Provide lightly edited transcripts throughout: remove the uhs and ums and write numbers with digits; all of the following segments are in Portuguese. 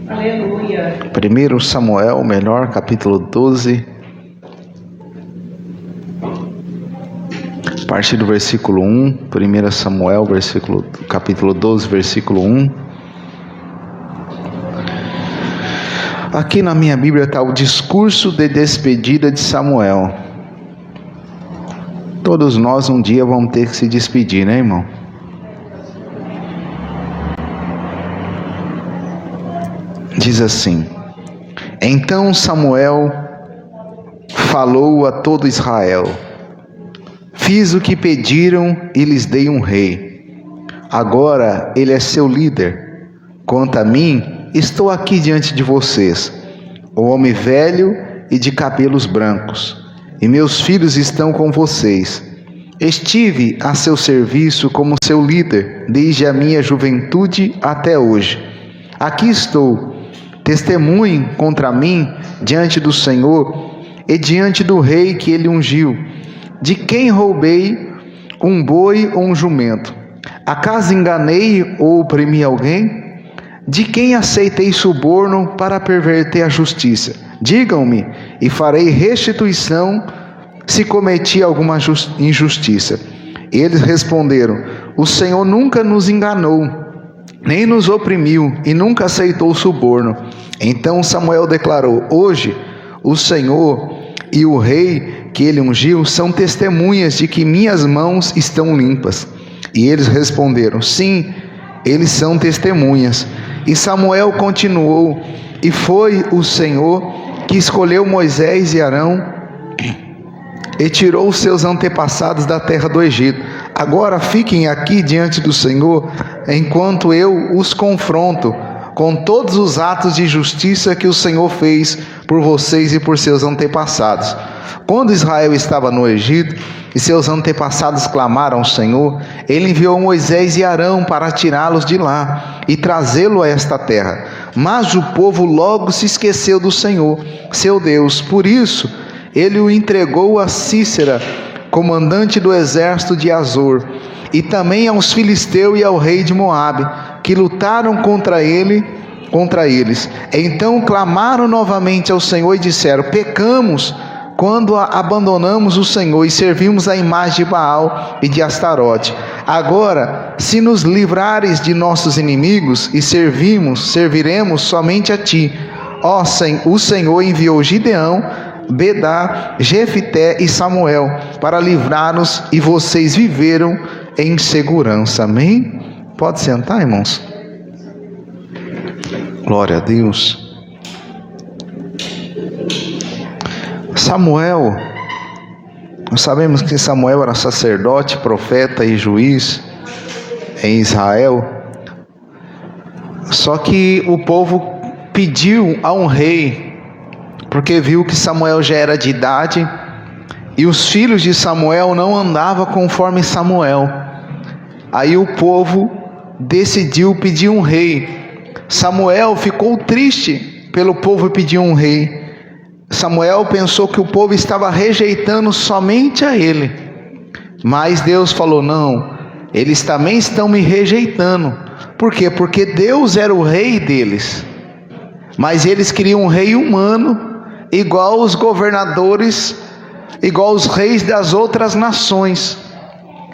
Aleluia. 1 Samuel, capítulo 12, a partir do versículo 1. 1 Samuel, capítulo 12, versículo 1. Aqui na minha Bíblia está o discurso de despedida de Samuel. Todos nós um dia vamos ter que se despedir, né, irmão? Diz assim: Então Samuel falou a todo Israel: Fiz o que pediram e lhes dei um rei. Agora ele é seu líder. Quanto a mim, estou aqui diante de vocês, um homem velho e de cabelos brancos, e meus filhos estão com vocês. Estive a seu serviço como seu líder desde a minha juventude até hoje. Aqui estou. Testemunhem contra mim diante do Senhor e diante do rei que ele ungiu. De quem roubei um boi ou um jumento? Acaso enganei ou oprimi alguém? De quem aceitei suborno para perverter a justiça? Digam-me, e farei restituição se cometi alguma injustiça. Eles responderam: O Senhor nunca nos enganou, nem nos oprimiu e nunca aceitou suborno. Então Samuel declarou: Hoje o Senhor e o rei que ele ungiu são testemunhas de que minhas mãos estão limpas. E eles responderam: Sim, eles são testemunhas. E Samuel continuou: E foi o Senhor que escolheu Moisés e Arão e tirou os seus antepassados da terra do Egito. Agora fiquem aqui diante do Senhor, enquanto eu os confronto com todos os atos de justiça que o Senhor fez por vocês e por seus antepassados. Quando Israel estava no Egito e seus antepassados clamaram ao Senhor, ele enviou Moisés e Arão para tirá-los de lá e trazê-lo a esta terra. Mas o povo logo se esqueceu do Senhor, seu Deus. Por isso, ele o entregou a Sísera, comandante do exército de Azor, e também aos filisteus e ao rei de Moabe, que lutaram contra eles. Então clamaram novamente ao Senhor e disseram: Pecamos quando abandonamos o Senhor e servimos a imagem de Baal e de Astarote. Agora, se nos livrares de nossos inimigos e serviremos somente a ti. Ó, o Senhor enviou Gideão, Bedá, Jefité e Samuel para livrar-nos, e vocês viveram em segurança. Amém? Pode sentar, irmãos. Glória a Deus. Samuel, nós sabemos que Samuel era sacerdote, profeta e juiz em Israel. Só que o povo pediu a um rei, porque viu que Samuel já era de idade e os filhos de Samuel não andavam conforme Samuel. Aí o povo decidiu pedir um rei. Samuel ficou triste pelo povo pedir um rei. Samuel pensou que o povo estava rejeitando somente a ele, mas Deus falou: não, eles também estão me rejeitando. Por quê? Porque Deus era o rei deles, mas eles queriam um rei humano, igual os governadores, igual os reis das outras nações.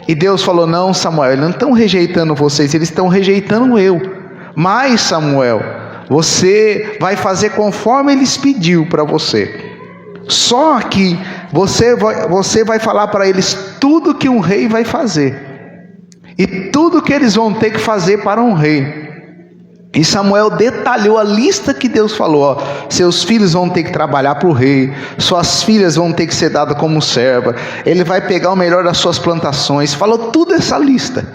E Deus falou: não, Samuel, eles não estão rejeitando vocês, eles estão rejeitando eu. Mas Samuel, você vai fazer conforme eles pediu para você. Só que você vai falar para eles tudo que um rei vai fazer, e tudo que eles vão ter que fazer para um rei. E Samuel detalhou a lista que Deus falou: ó, seus filhos vão ter que trabalhar para o rei, suas filhas vão ter que ser dadas como serva, ele vai pegar o melhor das suas plantações. Falou tudo essa lista,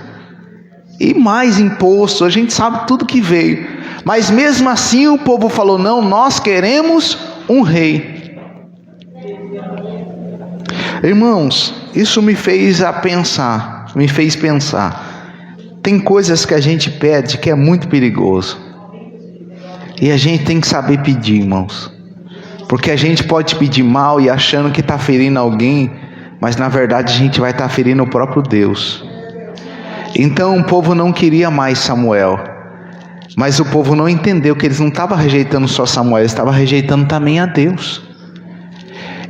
e mais imposto, a gente sabe tudo que veio. Mas mesmo assim o povo falou: não, nós queremos um rei. Irmãos, isso me fez pensar. Tem coisas que a gente pede que é muito perigoso, e a gente tem que saber pedir, irmãos, porque a gente pode pedir mal e achando que está ferindo alguém, mas na verdade a gente vai estar ferindo o próprio Deus. Então o povo não queria mais Samuel. Mas o povo não entendeu que eles não estavam rejeitando só Samuel, eles estavam rejeitando também a Deus.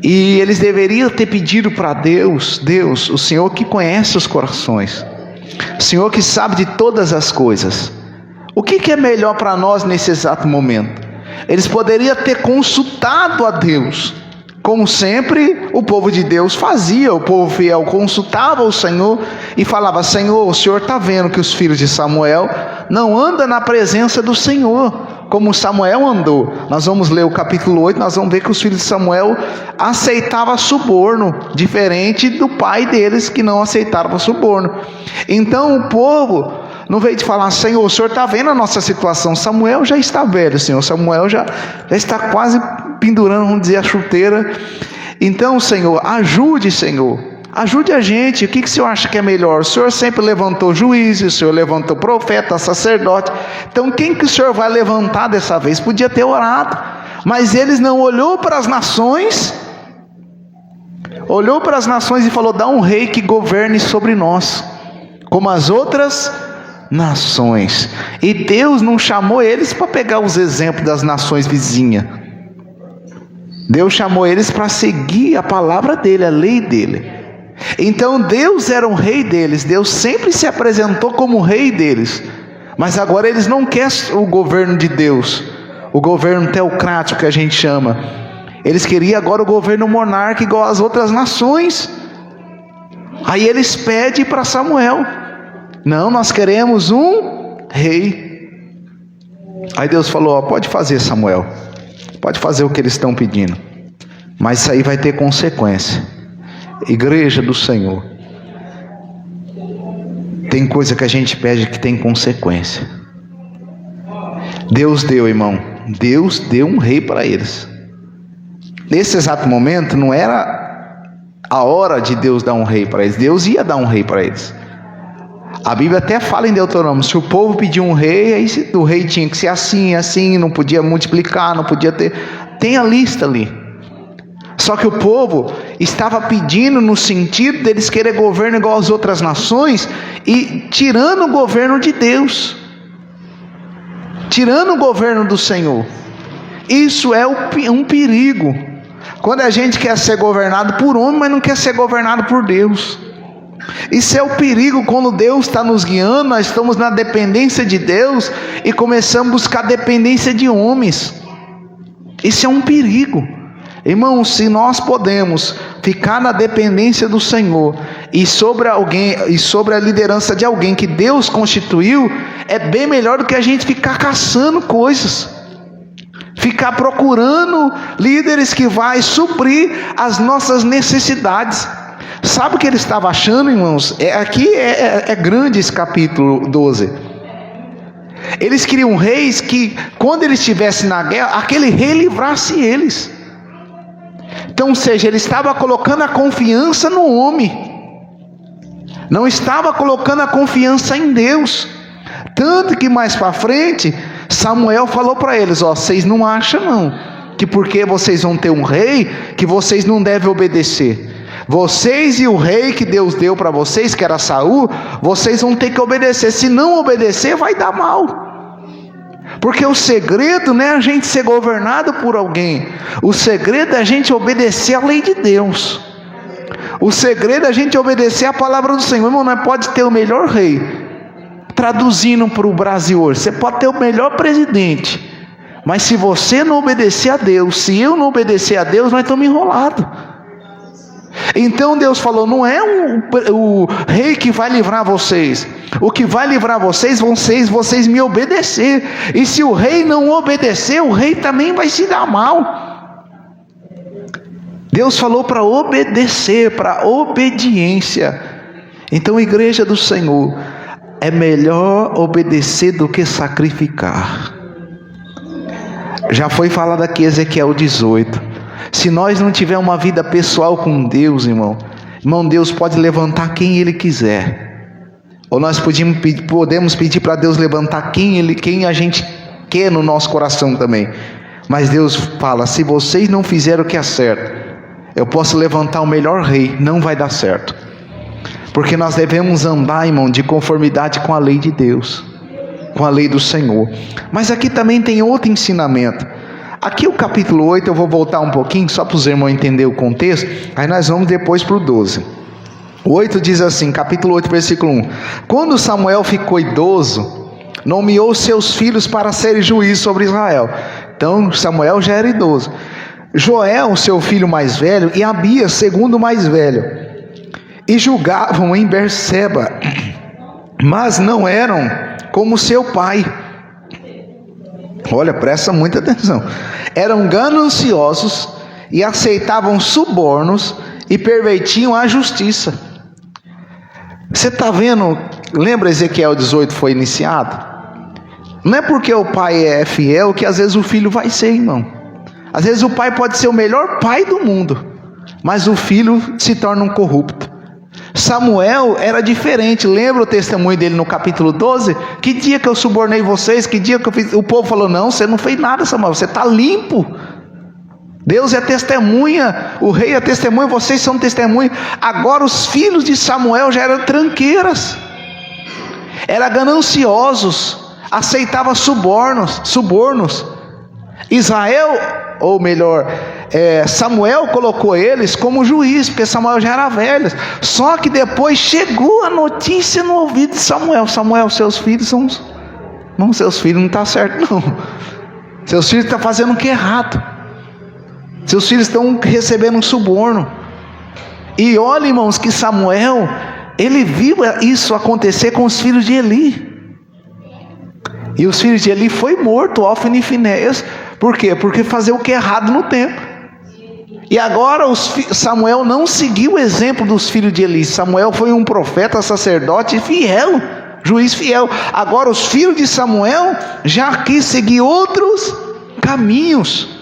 E eles deveriam ter pedido para Deus: Deus, o Senhor que conhece os corações, o Senhor que sabe de todas as coisas, o que é melhor para nós nesse exato momento? Eles poderiam ter consultado a Deus, como sempre o povo de Deus fazia. O povo fiel consultava o Senhor e falava: Senhor, o Senhor está vendo que os filhos de Samuel não andam na presença do Senhor, como Samuel andou. Nós vamos ler o capítulo 8, nós vamos ver que os filhos de Samuel aceitavam suborno, diferente do pai deles que não aceitava suborno. Então o povo não veio de falar: Senhor, o Senhor está vendo a nossa situação. Samuel já está velho, Senhor. Samuel já está quase pendurando, vamos dizer, a chuteira. Então, Senhor, ajude, Senhor. Ajude a gente. O que o Senhor acha que é melhor? O Senhor sempre levantou juízes, o Senhor levantou profeta, sacerdote. Então, quem que o Senhor vai levantar dessa vez? Podia ter orado. Mas eles não olhou para as nações. Olhou para as nações e falou: dá um rei que governe sobre nós, como as outras nações. E Deus não chamou eles para pegar os exemplos das nações vizinhas. Deus chamou eles para seguir a palavra dele, a lei dele. Então Deus era um rei deles. Deus sempre se apresentou como rei deles. Mas agora eles não querem o governo de Deus, o governo teocrático que a gente chama. Eles queriam agora o governo monárquico igual às outras nações. Aí eles pedem para Samuel: não, nós queremos um rei. Aí Deus falou: ó, pode fazer, Samuel, pode fazer o que eles estão pedindo, mas isso aí vai ter consequência. Igreja do Senhor, tem coisa que a gente pede que tem consequência. Deus deu, irmão, Deus deu um rei para eles. Nesse exato momento não era a hora de Deus dar um rei para eles. Deus ia dar um rei para eles. A Bíblia até fala em Deuteronômio: se o povo pedir um rei, aí o rei tinha que ser assim, assim, não podia multiplicar, não podia ter. Tem a lista ali. Só que o povo estava pedindo no sentido deles querer governo igual às outras nações e tirando o governo de Deus, tirando o governo do Senhor. Isso é um perigo. Quando a gente quer ser governado por homem, mas não quer ser governado por Deus. Isso é o perigo. Quando Deus está nos guiando, nós estamos na dependência de Deus e começamos a buscar dependência de homens. Isso é um perigo. Irmãos, se nós podemos ficar na dependência do Senhor e sobre alguém, e sobre a liderança de alguém que Deus constituiu, é bem melhor do que a gente ficar caçando coisas, ficar procurando líderes que vai suprir as nossas necessidades. Sabe o que ele estava achando, irmãos? Aqui é grande esse capítulo 12. Eles queriam reis que, quando eles estivessem na guerra, aquele rei livrasse eles. Então, ou seja, ele estava colocando a confiança no homem, não estava colocando a confiança em Deus. Tanto que mais para frente, Samuel falou para eles: ó, vocês não acham não, que porque vocês vão ter um rei, que vocês não devem obedecer. Vocês e o rei que Deus deu para vocês, que era Saul, vocês vão ter que obedecer. Se não obedecer, vai dar mal. Porque o segredo não é a gente ser governado por alguém. O segredo é a gente obedecer a lei de Deus. O segredo é a gente obedecer a palavra do Senhor. Irmão, nós pode ter o melhor rei. Traduzindo para o Brasil hoje, você pode ter o melhor presidente, mas se você não obedecer a Deus, se eu não obedecer a Deus, nós estamos enrolados. Então Deus falou: não é o rei que vai livrar vocês. O que vai livrar vocês vão ser vocês me obedecer. E se o rei não obedecer, o rei também vai se dar mal. Deus falou para obedecer, para obediência. Então, igreja do Senhor, é melhor obedecer do que sacrificar. Já foi falado aqui Ezequiel 18. Se nós não tivermos uma vida pessoal com Deus, irmão, Deus pode levantar quem Ele quiser. Ou nós podemos pedir para Deus levantar quem a gente quer no nosso coração também. Mas Deus fala: se vocês não fizerem o que é certo, eu posso levantar o melhor rei, não vai dar certo. Porque nós devemos andar, irmão, de conformidade com a lei de Deus. com a lei do Senhor. Mas aqui também tem outro ensinamento. Aqui o capítulo 8, eu vou voltar um pouquinho, só para os irmãos entenderem o contexto, aí nós vamos depois para o 12. O 8 diz assim, capítulo 8, versículo 1. Quando Samuel ficou idoso, nomeou seus filhos para serem juízes sobre Israel. Então Samuel já era idoso. Joel, seu filho mais velho, e Abias, segundo mais velho, e julgavam em Berseba, mas não eram como seu pai. Olha, presta muita atenção. Eram gananciosos e aceitavam subornos e pervertiam a justiça. Você está vendo? Lembra Ezequiel 18 foi iniciado? Não é porque o pai é fiel que às vezes o filho vai ser, irmão. Às vezes o pai pode ser o melhor pai do mundo, mas o filho se torna um corrupto. Samuel era diferente. Lembra o testemunho dele no capítulo 12? Que dia que eu subornei vocês? Que dia que eu fiz? O povo falou, não, você não fez nada, Samuel, você está limpo. Deus é testemunha, o rei é testemunha, vocês são testemunha. Agora os filhos de Samuel já eram tranqueiras, eram gananciosos, aceitavam subornos. Israel, ou melhor, Samuel colocou eles como juiz, porque Samuel já era velho. Só que depois chegou a notícia no ouvido de Samuel: Samuel, seus filhos são... Não, seus filhos não estão certos não. Seus filhos estão fazendo o que é errado. Seus filhos estão recebendo um suborno. E olha, irmãos, que Samuel, ele viu isso acontecer com os filhos de Eli. E os filhos de Eli foi morto, Ofni e Finéias. Por quê? Porque fazer o que é errado no templo. E agora Samuel não seguiu o exemplo dos filhos de Eli. Samuel foi um profeta, sacerdote fiel, juiz fiel. Agora os filhos de Samuel já quis seguir outros caminhos.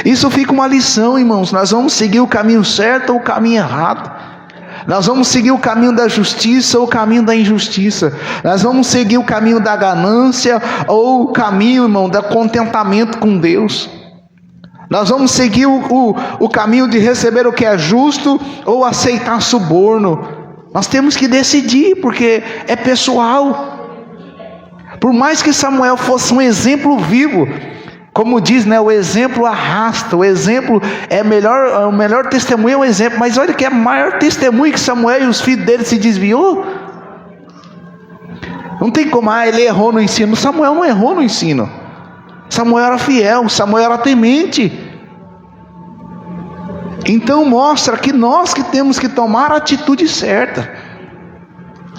Isso fica uma lição, irmãos. Nós vamos seguir o caminho certo ou o caminho errado. Nós vamos seguir o caminho da justiça ou o caminho da injustiça. Nós vamos seguir o caminho da ganância ou o caminho, irmão, do contentamento com Deus. Nós vamos seguir o caminho de receber o que é justo ou aceitar suborno. Nós temos que decidir, porque é pessoal. Por mais que Samuel fosse um exemplo vivo, como diz, né, o exemplo arrasta, o exemplo é melhor, o melhor testemunho é o exemplo. Mas olha que é maior testemunho que Samuel e os filhos dele se desviou. Não tem como, ele errou no ensino. Samuel não errou no ensino. Samuel era fiel, Samuel era temente. Então mostra que nós que temos que tomar a atitude certa.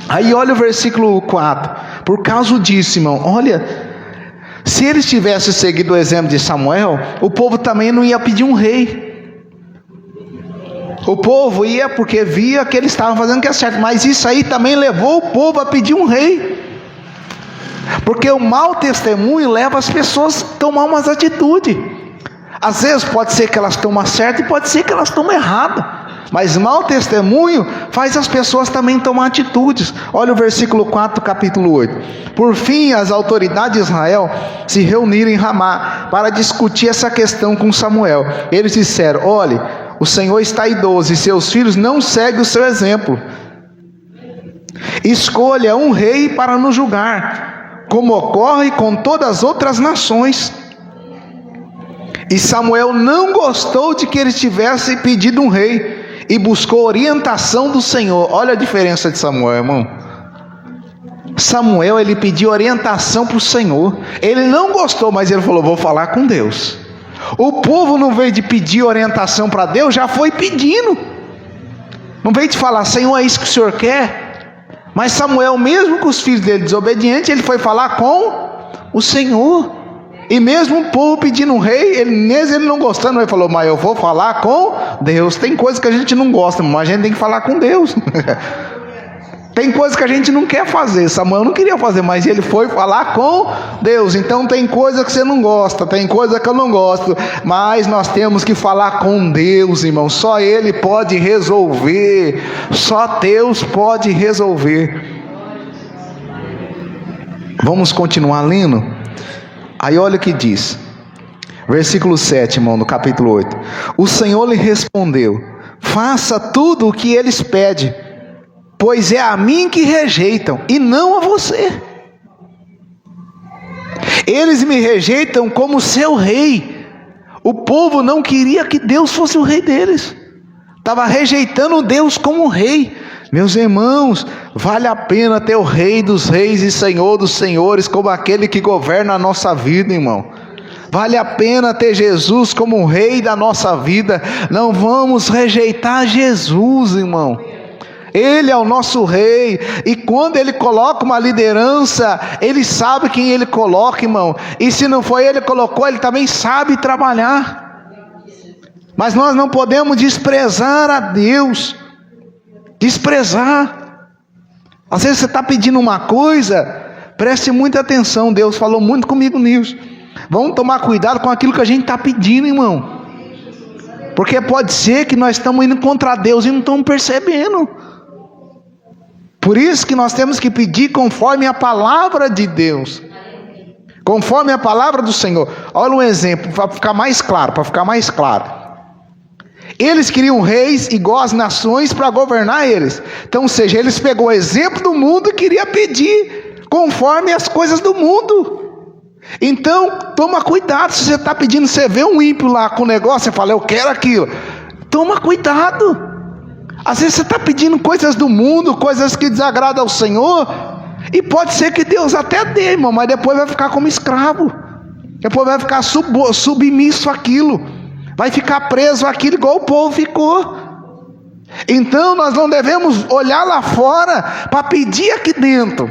Aí olha o versículo 4. Por causa disso, irmão, olha... Se eles tivessem seguido o exemplo de Samuel, o povo também não ia pedir um rei. O povo ia porque via que eles estavam fazendo o que é certo. Mas isso aí também levou o povo a pedir um rei. Porque o mau testemunho leva as pessoas a tomar umas atitudes. Às vezes pode ser que elas tomam certo e pode ser que elas tomam errado. Mas mau testemunho faz as pessoas também tomar atitudes. Olha o versículo 4 do capítulo 8. Por fim, as autoridades de Israel se reuniram em Ramá para discutir essa questão com Samuel. Eles disseram: olhe, o Senhor está idoso e seus filhos não seguem o seu exemplo. Escolha um rei para nos julgar, como ocorre com todas as outras nações. E Samuel não gostou de que eles tivessem pedido um rei e buscou orientação do Senhor. Olha a diferença de Samuel, irmão. Samuel, ele pediu orientação para o Senhor. Ele não gostou, mas ele falou: vou falar com Deus. O povo não veio de pedir orientação para Deus, já foi pedindo. Não veio de falar: Senhor, é isso que o Senhor quer? Mas Samuel, mesmo com os filhos dele desobedientes, ele foi falar com o Senhor. E mesmo o povo pedindo um rei, mesmo ele não gostando, ele falou: mas eu vou falar com Deus. Tem coisa que a gente não gosta, mas a gente tem que falar com Deus. Tem coisa que a gente não quer fazer. Samuel não queria fazer, mas ele foi falar com Deus. Então tem coisa que você não gosta, tem coisa que eu não gosto, mas nós temos que falar com Deus, irmão. Só Ele pode resolver. Só Deus pode resolver. Vamos continuar lendo? Aí olha o que diz, versículo 7, irmão, no capítulo 8. O Senhor lhe respondeu: faça tudo o que eles pedem, pois é a mim que rejeitam, e não a você. Eles me rejeitam como seu rei. O povo não queria que Deus fosse o rei deles. Estava rejeitando Deus como rei. Meus irmãos, vale a pena ter o Rei dos Reis e Senhor dos Senhores como aquele que governa a nossa vida, irmão. Vale a pena ter Jesus como o Rei da nossa vida. Não vamos rejeitar Jesus, irmão. Ele é o nosso Rei, e quando Ele coloca uma liderança, Ele sabe quem Ele coloca, irmão. E se não foi Ele que colocou, Ele também sabe trabalhar. Mas nós não podemos desprezar a Deus. Desprezar. Às vezes você está pedindo uma coisa, preste muita atenção. Deus falou muito comigo nisso. Vamos tomar cuidado com aquilo que a gente está pedindo, irmão. Porque pode ser que nós estamos indo contra Deus e não estamos percebendo. Por isso que nós temos que pedir conforme a palavra de Deus, conforme a palavra do Senhor. Olha um exemplo para ficar mais claro, Eles queriam reis igual às nações para governar eles. Então, ou seja, eles pegou o exemplo do mundo e queria pedir conforme as coisas do mundo. Então, toma cuidado. Se você está pedindo, você vê um ímpio lá com o negócio, você fala, eu quero aquilo. Toma cuidado. Às vezes você está pedindo coisas do mundo, coisas que desagradam ao Senhor, e pode ser que Deus até dê, irmão, mas depois vai ficar como escravo. Depois vai ficar submisso àquilo. Vai ficar preso àquilo igual o povo ficou. Então nós não devemos olhar lá fora para pedir aqui dentro.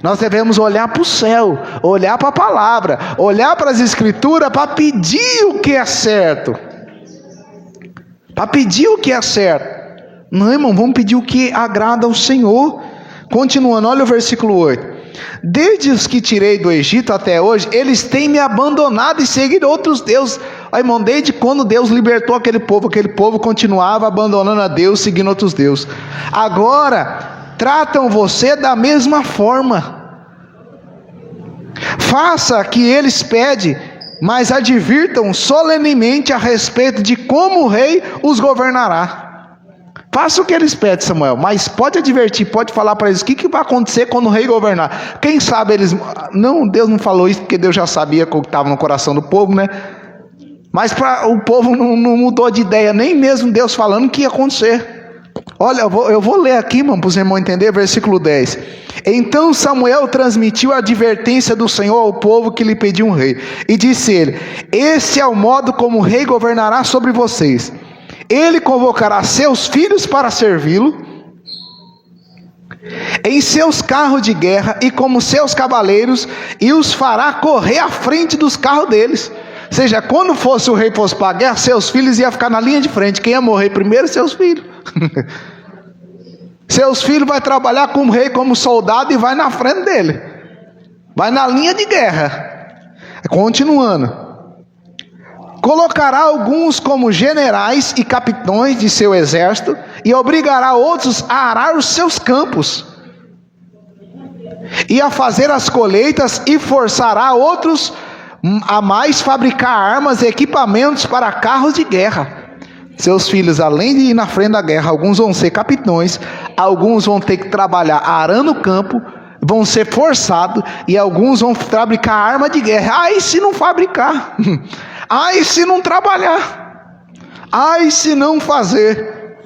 Nós devemos olhar para o céu, olhar para a palavra, olhar para as escrituras para pedir o que é certo. Para pedir o que é certo. Não, irmão, vamos pedir o que agrada ao Senhor. Continuando, olha o versículo 8. Desde os que tirei do Egito até hoje, eles têm me abandonado e seguido outros deuses. Ó, irmão, desde quando Deus libertou aquele povo continuava abandonando a Deus, seguindo outros deuses. Agora, tratam você da mesma forma. Faça que eles pedem, mas advirtam solenemente a respeito de como o rei os governará. Faça o que eles pedem, Samuel, mas pode advertir, pode falar para eles o que vai acontecer quando o rei governar. Quem sabe eles... Não, Deus não falou isso porque Deus já sabia o que estava no coração do povo, né? Mas o povo não mudou de ideia, nem mesmo Deus falando o que ia acontecer. Olha, eu vou ler aqui, irmão, para os irmãos entenderem, versículo 10. Então Samuel transmitiu a advertência do Senhor ao povo que lhe pediu um rei. E disse ele, esse é o modo como o rei governará sobre vocês. Ele convocará seus filhos para servi-lo em seus carros de guerra e como seus cavaleiros, e os fará correr à frente dos carros deles. Ou seja, quando fosse o rei fosse para a guerra, seus filhos iam ficar na linha de frente. Quem ia morrer primeiro? Seus filhos. Seus filhos vão trabalhar como rei, como soldado, e vai na frente dele. Vai na linha de guerra. Continuando. Colocará alguns como generais e capitães de seu exército, e obrigará outros a arar os seus campos, e a fazer as colheitas, e forçará outros a mais fabricar armas e equipamentos para carros de guerra. Seus filhos, além de ir na frente da guerra, alguns vão ser capitães, alguns vão ter que trabalhar arando o campo, vão ser forçados, e alguns vão fabricar arma de guerra. Ai, se não fabricar... Ai, se não trabalhar. Ai, se não fazer.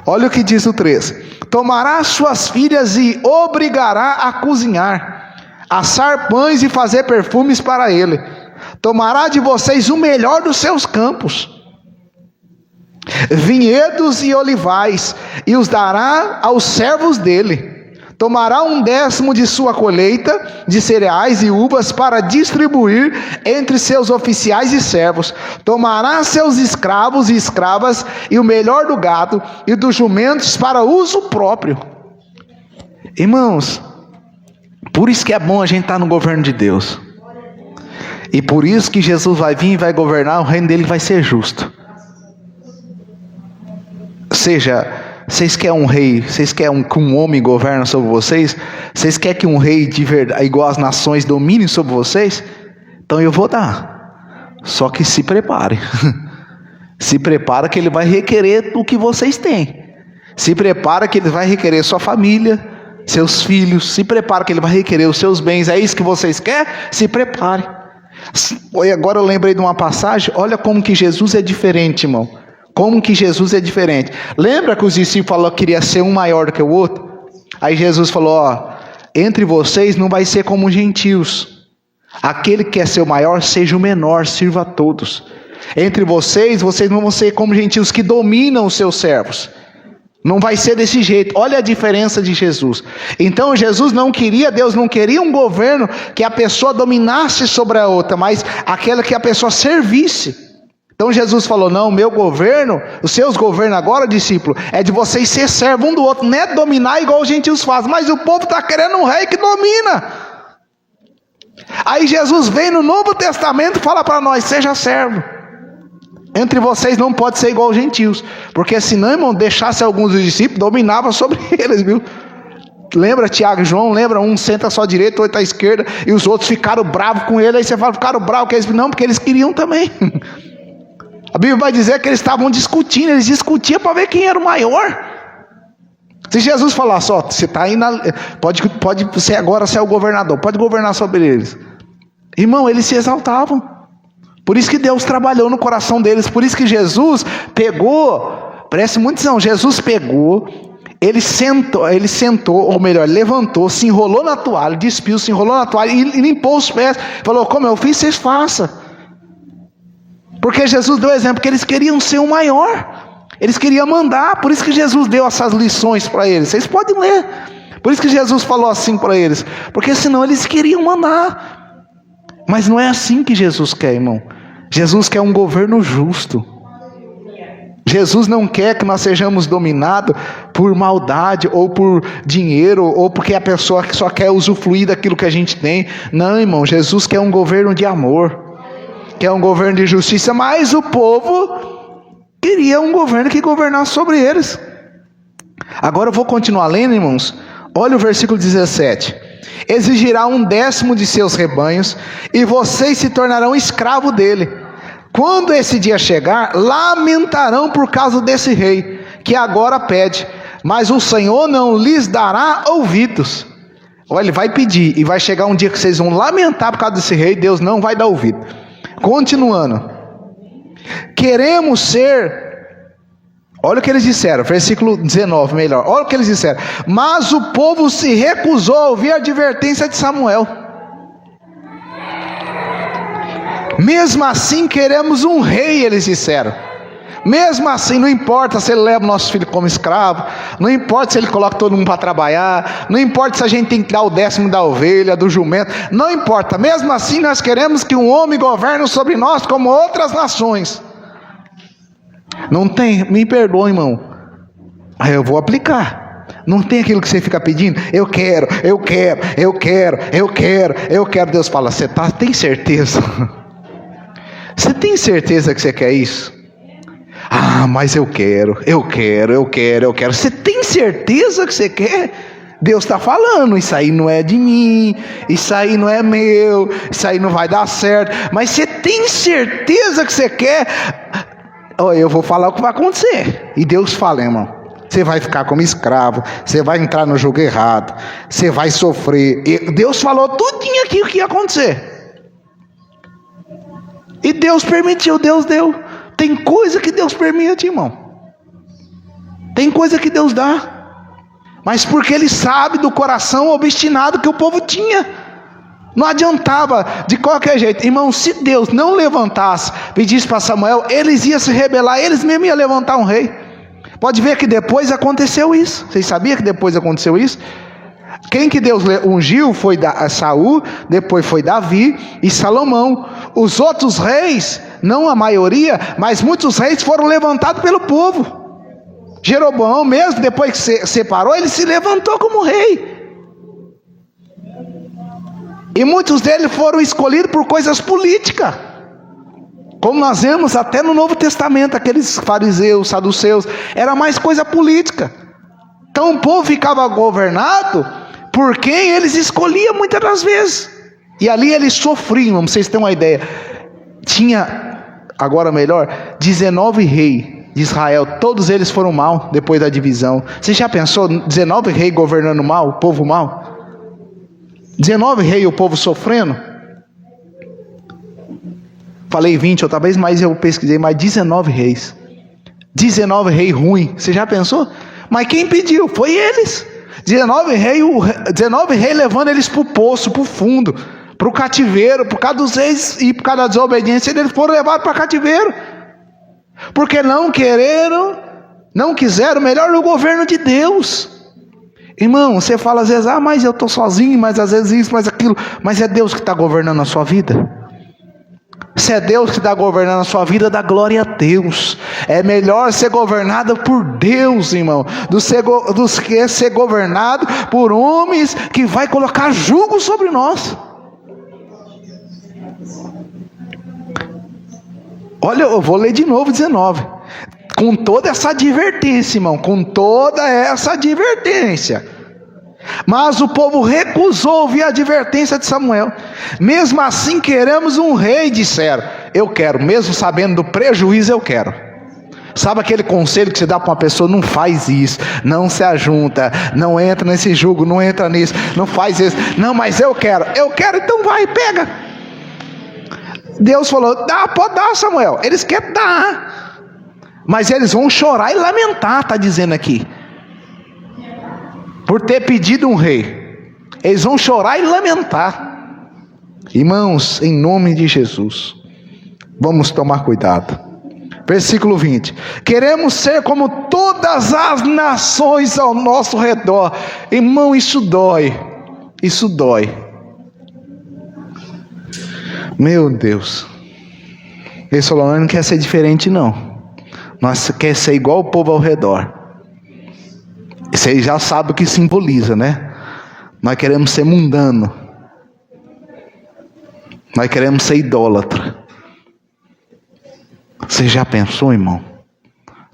Olha o que diz o 13. Tomará suas filhas e obrigará a cozinhar, assar pães e fazer perfumes para ele. Tomará de vocês o melhor dos seus campos, vinhedos e olivais, e os dará aos servos dele. Tomará 1/10 de sua colheita de cereais e uvas para distribuir entre seus oficiais e servos. Tomará seus escravos e escravas e o melhor do gado e dos jumentos para uso próprio. Irmãos, por isso que é bom a gente estar no governo de Deus. E por isso que Jesus vai vir e vai governar, o reino dele vai ser justo. Ou seja, vocês querem um rei, vocês querem que um homem governe sobre vocês? Vocês querem que um rei de verdade, igual as nações, domine sobre vocês? Então eu vou dar. Só que se prepare. Se prepara que ele vai requerer o que vocês têm. Se prepara que ele vai requerer sua família, seus filhos, se prepare que ele vai requerer os seus bens. É isso que vocês querem? Se prepare. E agora eu lembrei de uma passagem. Olha como que Jesus é diferente, irmão. Como que Jesus é diferente. Lembra que os discípulos falaram que queria ser um maior do que o outro? Aí Jesus falou, ó, entre vocês não vai ser como os gentios. Aquele que quer ser o maior, seja o menor, sirva a todos. Entre vocês não vão ser como gentios que dominam os seus servos. Não vai ser desse jeito. Olha a diferença de Jesus. Então Jesus não queria, Deus não queria um governo que a pessoa dominasse sobre a outra, mas aquela que a pessoa servisse. Então Jesus falou, não, meu governo, os seus governos agora, discípulo, é de vocês ser servo um do outro, não é dominar igual os gentios fazem, mas o povo está querendo um rei que domina. Aí Jesus vem no Novo Testamento e fala para nós, seja servo. Entre vocês não pode ser igual aos gentios, porque senão, irmão, deixasse alguns dos discípulos, dominava sobre eles, viu? Lembra Tiago e João? Lembra? Um senta só à direita, outro à esquerda, e os outros ficaram bravos com ele. Aí você fala, ficaram bravos, que eles... não, porque eles queriam também. A Bíblia vai dizer que eles estavam discutindo, eles discutiam para ver quem era o maior. Se Jesus falasse, ó, você está aí, pode você agora ser o governador, pode governar sobre eles. Irmão, eles se exaltavam. Por isso que Deus trabalhou no coração deles. Por isso que Jesus pegou, preste muita atenção, Jesus pegou, ele sentou, ou melhor, levantou, se enrolou na toalha, despiu, se enrolou na toalha e limpou os pés. Falou, como eu fiz, vocês façam. Porque Jesus deu exemplo que eles queriam ser o maior. Eles queriam mandar. Por isso que Jesus deu essas lições para eles. Vocês podem ler. Por isso que Jesus falou assim para eles. Porque senão eles queriam mandar. Mas não é assim que Jesus quer, irmão. Jesus quer um governo justo. Jesus não quer que nós sejamos dominados por maldade, ou por dinheiro, ou porque a pessoa só quer usufruir daquilo que a gente tem. Não, irmão, Jesus quer um governo de amor, quer um governo de justiça, mas o povo queria um governo que governasse sobre eles. Agora eu vou continuar lendo, irmãos. Olha o versículo 17. Exigirá 1/10 de seus rebanhos, e vocês se tornarão escravo dele. Quando esse dia chegar, lamentarão por causa desse rei, que agora pede, mas o Senhor não lhes dará ouvidos. Olha, ele vai pedir, e vai chegar um dia que vocês vão lamentar por causa desse rei, Deus não vai dar ouvido. Continuando. Queremos ser... Olha o que eles disseram, versículo 19, melhor. Olha o que eles disseram. Mas o povo se recusou a ouvir a advertência de Samuel. Mesmo assim queremos um rei, eles disseram. Mesmo assim, não importa se ele leva o nosso filho como escravo, não importa se ele coloca todo mundo para trabalhar, não importa se a gente tem que dar o 10º da ovelha, do jumento, não importa. Mesmo assim nós queremos que um homem governe sobre nós como outras nações. Não tem, me perdoa, irmão, aí eu vou aplicar. Não tem aquilo que você fica pedindo, eu quero. Deus fala, você tem certeza? Você tem certeza que você quer isso? Ah, mas eu quero. Você tem certeza que você quer? Deus está falando, isso aí não é de mim, isso aí não é meu, isso aí não vai dar certo. Mas você tem certeza que você quer? Eu vou falar o que vai acontecer. E Deus fala, irmão, você vai ficar como escravo, você vai entrar no jogo errado, você vai sofrer. E Deus falou tudinho aqui o que ia acontecer. E Deus permitiu, Deus deu. Tem coisa que Deus permite, irmão. Tem coisa que Deus dá. Mas porque Ele sabe do coração obstinado que o povo tinha. Não adiantava de qualquer jeito. Irmão, se Deus não levantasse, pedisse para Samuel, eles iam se rebelar, eles mesmos iam levantar um rei. Pode ver que depois aconteceu isso. Vocês sabiam que depois aconteceu isso? Quem que Deus ungiu foi Saul, depois foi Davi e Salomão. Os outros reis, não a maioria, mas muitos reis foram levantados pelo povo. Jeroboão mesmo, depois que se separou, ele se levantou como rei. E muitos deles foram escolhidos por coisas políticas. Como nós vemos até no Novo Testamento, aqueles fariseus, saduceus, era mais coisa política. Então o povo ficava governado por quem eles escolhiam muitas das vezes. E ali eles sofriam, vocês têm uma ideia. Tinha, agora melhor, 19 reis de Israel, todos eles foram mal depois da divisão. Você já pensou, 19 reis governando mal, o povo mal? 19 reis, o povo sofrendo? Falei 20 outra vez, mas eu pesquisei, mas 19 reis. 19 reis ruim, você já pensou? Mas quem pediu? Foi eles. 19 reis levando eles para o poço, para o fundo, para o cativeiro, por causa dos reis e por causa da desobediência, eles foram levados para cativeiro. Porque não quiseram o melhor do governo de Deus. Irmão, você fala às vezes, mas eu estou sozinho, mas às vezes isso, mas aquilo. Mas é Deus que está governando a sua vida. Se é Deus que está governando a sua vida, dá glória a Deus. É melhor ser governado por Deus, irmão, do que ser governado por homens que vai colocar jugo sobre nós. Olha, eu vou ler de novo 19. Com toda essa advertência, irmão, com toda essa advertência. Mas o povo recusou ouvir a advertência de Samuel. Mesmo assim queremos um rei, disseram. Eu quero, mesmo sabendo do prejuízo, eu quero. Sabe aquele conselho que você dá para uma pessoa? Não faz isso, não se ajunta, não entra nesse jugo, não entra nisso, não faz isso. Não, mas eu quero, então vai, pega. Deus falou, pode dar, Samuel. Eles querem dar, mas eles vão chorar e lamentar, está dizendo aqui, por ter pedido um rei. Eles vão chorar e lamentar. Irmãos, em nome de Jesus, vamos tomar cuidado. Versículo 20. Queremos ser como todas as nações ao nosso redor. Irmão, isso dói. Isso dói. Meu Deus. Esse Solomão não quer ser diferente, não. Nós quer ser igual o povo ao redor. Você já sabe o que simboliza, né? Nós queremos ser mundano. Nós queremos ser idólatra. Você já pensou, irmão?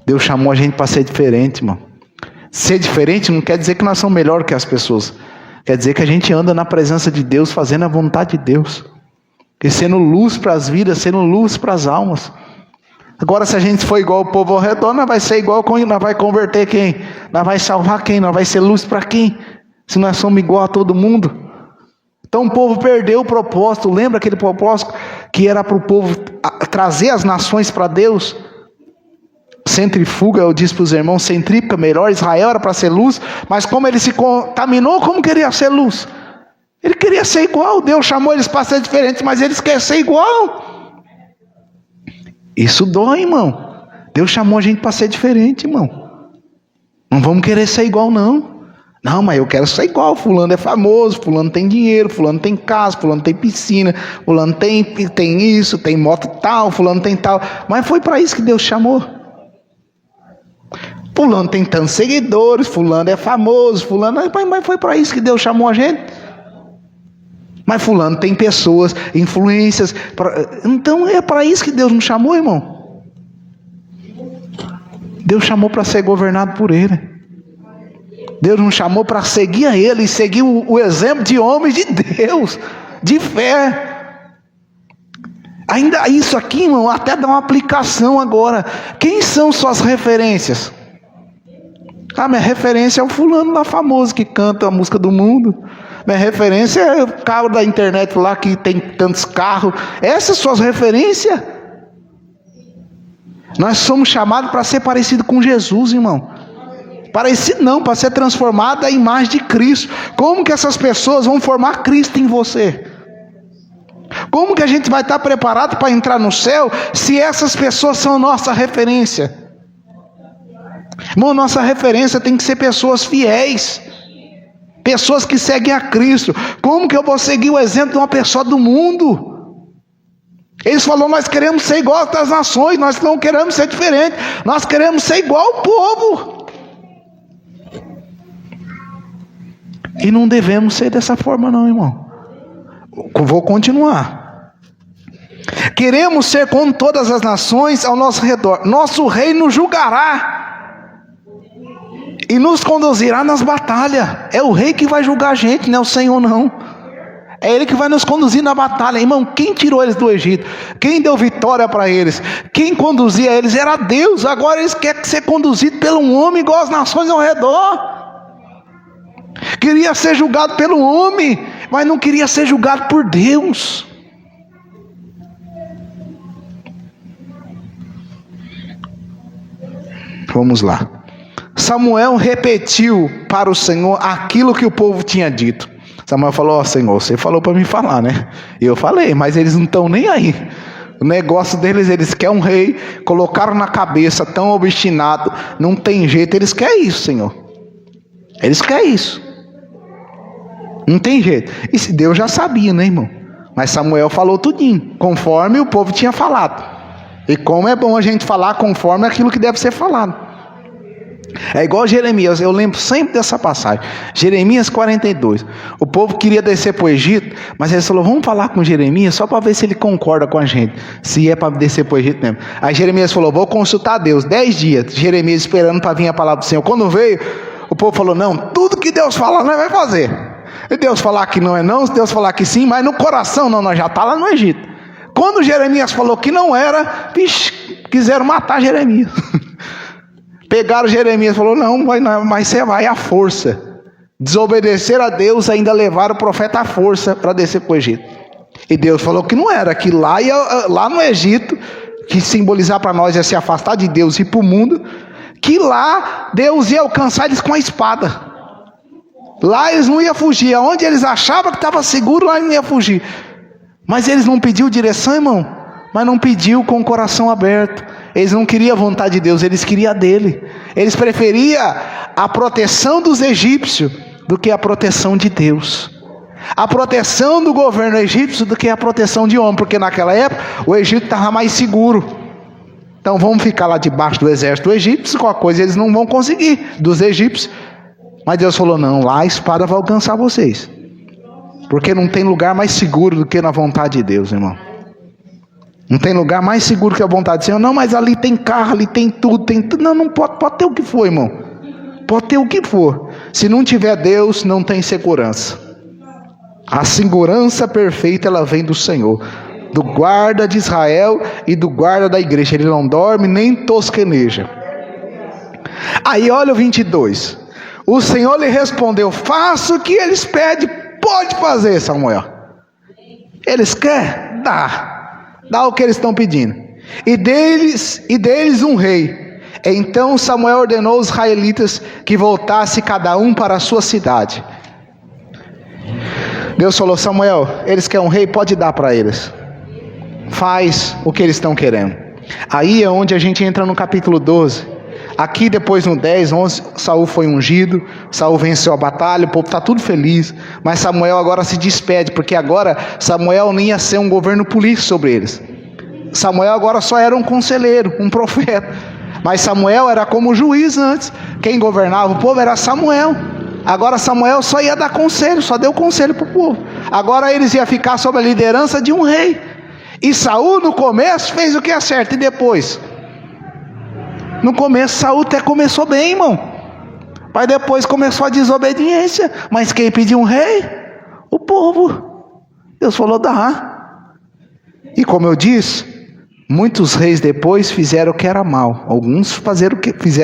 Deus chamou a gente para ser diferente, irmão. Ser diferente não quer dizer que nós somos melhor que as pessoas. Quer dizer que a gente anda na presença de Deus, fazendo a vontade de Deus. E sendo luz para as vidas, sendo luz para as almas. Agora, se a gente for igual o povo ao redor, nós vai ser igual, nós vai converter quem? Nós vai salvar quem? Nós vai ser luz para quem? Se nós somos igual a todo mundo. Então o povo perdeu o propósito. Lembra aquele propósito que era para o povo trazer as nações para Deus? Centrifuga, eu disse para os irmãos, centrífuga melhor. Israel era para ser luz, mas como ele se contaminou, como queria ser luz? Ele queria ser igual. Deus chamou eles para ser diferentes, mas eles querem ser igual. Isso dói, irmão. Deus chamou a gente para ser diferente, irmão. Não vamos querer ser igual, não. Não, mas eu quero ser igual. Fulano é famoso, fulano tem dinheiro, fulano tem casa, fulano tem piscina, fulano tem isso, tem moto tal, fulano tem tal. Mas foi para isso que Deus chamou. Fulano tem tantos seguidores, fulano é famoso, fulano... Mas foi para isso que Deus chamou a gente. Mas fulano tem pessoas, influências. Então é para isso que Deus nos chamou, irmão. Deus chamou para ser governado por Ele. Deus nos chamou para seguir a Ele e seguir o exemplo de homens de Deus, de fé. Ainda isso aqui, irmão, até dá uma aplicação agora. Quem são suas referências? Minha referência é o fulano lá famoso que canta a música do mundo. Minha referência é o carro da internet lá que tem tantos carros. Essas são suas referências? Nós somos chamados para ser parecido com Jesus, irmão. Parecido não, para ser transformado à imagem de Cristo. Como que essas pessoas vão formar Cristo em você? Como que a gente vai estar preparado para entrar no céu se essas pessoas são nossa referência? Irmão, nossa referência tem que ser pessoas fiéis. Pessoas que seguem a Cristo. Como que eu vou seguir o exemplo de uma pessoa do mundo? Eles falaram, nós queremos ser igual às nações, nós não queremos ser diferente, nós queremos ser igual ao povo. E não devemos ser dessa forma não, irmão. Vou continuar. Queremos ser como todas as nações ao nosso redor. Nosso rei nos julgará e nos conduzirá nas batalhas. É o rei que vai julgar a gente, não é o Senhor não. É Ele que vai nos conduzir na batalha. Irmão, quem tirou eles do Egito? Quem deu vitória para eles? Quem conduzia eles era Deus. Agora eles querem ser conduzidos por um homem igual as nações ao redor. Queria ser julgado pelo homem, mas não queria ser julgado por Deus. Vamos lá. Samuel repetiu para o Senhor aquilo que o povo tinha dito. Samuel falou: ó, Senhor, você falou para mim falar, né? E eu falei, mas eles não estão nem aí. O negócio deles, eles querem um rei, colocaram na cabeça, tão obstinado, não tem jeito, eles querem isso, Senhor. Eles querem isso. Não tem jeito. E Deus já sabia, né, irmão? Mas Samuel falou tudinho, conforme o povo tinha falado. E como é bom a gente falar conforme aquilo que deve ser falado. É igual Jeremias, eu lembro sempre dessa passagem. Jeremias 42. O povo queria descer para o Egito, mas ele falou: vamos falar com Jeremias só para ver se ele concorda com a gente, se é para descer para o Egito mesmo. Aí Jeremias falou: vou consultar Deus. 10 dias, Jeremias esperando para vir a palavra do Senhor. Quando veio, o povo falou: não, tudo que Deus falar nós vai fazer. E Deus falar que não é não, se Deus falar que sim, mas no coração não, nós já está lá no Egito. Quando Jeremias falou que não era, quiseram matar Jeremias. Pegaram Jeremias e falou: não, mas você vai à força. Desobedeceram a Deus, ainda levaram o profeta à força para descer para o Egito. E Deus falou que não era, que lá no Egito, que simbolizar para nós é se afastar de Deus e ir para o mundo, que lá Deus ia alcançar eles com a espada. Lá eles não iam fugir, aonde eles achavam que estava seguro, lá eles não iam fugir. Mas eles não pediu direção, irmão, mas não pediu com o coração aberto. Eles não queriam a vontade de Deus, eles queriam a dele. Eles preferiam a proteção dos egípcios do que a proteção de Deus. A proteção do governo egípcio do que a proteção de homem, porque naquela época o Egito estava mais seguro. Então vamos ficar lá debaixo do exército egípcio, qualquer coisa eles não vão conseguir, dos egípcios. Mas Deus falou: não, lá a espada vai alcançar vocês. Porque não tem lugar mais seguro do que na vontade de Deus, irmão. Não tem lugar mais seguro que a vontade do Senhor. Não, mas ali tem carro, ali tem tudo, tem tudo. Não pode ter o que for, irmão. Pode ter o que for. Se não tiver Deus, não tem segurança. A segurança perfeita, ela vem do Senhor, do guarda de Israel e do guarda da igreja. Ele não dorme nem tosqueneja. Aí olha o 22. O Senhor lhe respondeu: faça o que eles pedem. Pode fazer, Samuel. Eles querem? Dá o que eles estão pedindo. E deles um rei. Então Samuel ordenou aos israelitas que voltasse cada um para a sua cidade. Deus falou: Samuel, eles querem um rei, pode dar para eles. Faz o que eles estão querendo. Aí é onde a gente entra no capítulo 12. Aqui depois no 10, 11, Saul foi ungido, Saul venceu a batalha, o povo está tudo feliz, mas Samuel agora se despede, porque agora Samuel não ia ser um governo político sobre eles. Samuel agora só era um conselheiro, um profeta, mas Samuel era como juiz antes. Quem governava o povo era Samuel. Agora Samuel só ia dar conselho, só deu conselho para o povo. Agora eles iam ficar sob a liderança de um rei. E Saul no começo fez o que é certo, e depois? No começo Saul até começou bem, irmão, mas depois começou a desobediência. Mas quem pediu um rei? O povo. Deus falou: dá. E como eu disse, muitos reis depois fizeram o que era mal. Alguns fizeram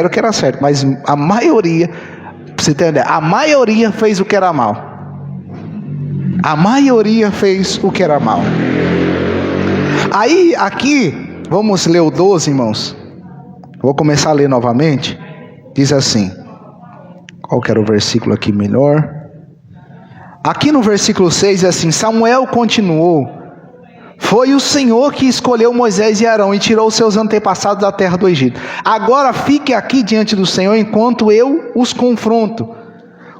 o que era certo, mas a maioria, pra você entender, a maioria fez o que era mal. A maioria fez o que era mal. Aí aqui, vamos ler o 12, irmãos. Vou começar a ler novamente. Diz assim. Qual que era o versículo aqui melhor? Aqui no versículo 6 é assim: Samuel continuou: foi o Senhor que escolheu Moisés e Arão e tirou seus antepassados da terra do Egito. Agora fique aqui diante do Senhor enquanto eu os confronto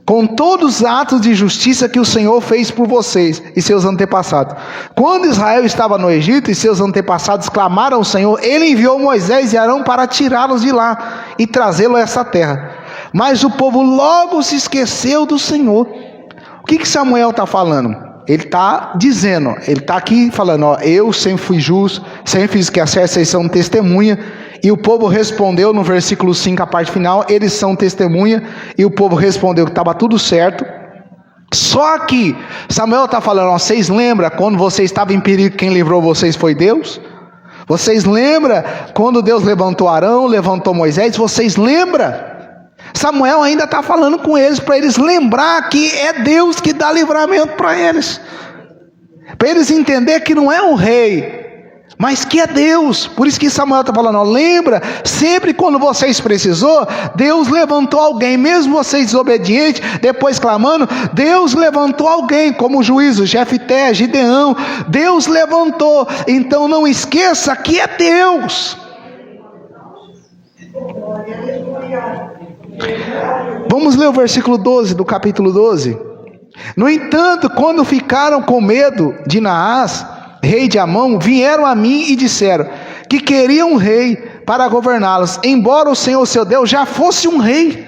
com todos os atos de justiça que o Senhor fez por vocês e seus antepassados. Quando Israel estava no Egito e seus antepassados clamaram ao Senhor, ele enviou Moisés e Arão para tirá-los de lá e trazê-los a essa terra. Mas o povo logo se esqueceu do Senhor. O que Samuel está falando? Ele está dizendo, ele está aqui falando: ó, eu sempre fui justo, sempre fiz o que é certo, vocês são testemunha. E o povo respondeu no versículo 5, a parte final: eles são testemunha. E o povo respondeu que estava tudo certo. Só que Samuel está falando, ó, vocês lembram quando vocês estavam em perigo, quem livrou vocês foi Deus? Vocês lembram quando Deus levantou Arão, levantou Moisés? Vocês lembram? Samuel ainda está falando com eles, para eles lembrar que é Deus que dá livramento para eles. Para eles entenderem que não é um rei, mas que é Deus. Por isso que Samuel está falando, ó, lembra, sempre quando vocês precisou, Deus levantou alguém, mesmo vocês desobedientes, depois clamando, Deus levantou alguém, como o juízo, Jefté, Gideão, Deus levantou. Então não esqueça que é Deus. Vamos ler o versículo 12 do capítulo 12. No entanto, quando ficaram com medo de Naás, rei de Amon, vieram a mim e disseram que queriam um rei para governá-los, embora o Senhor seu Deus já fosse um rei.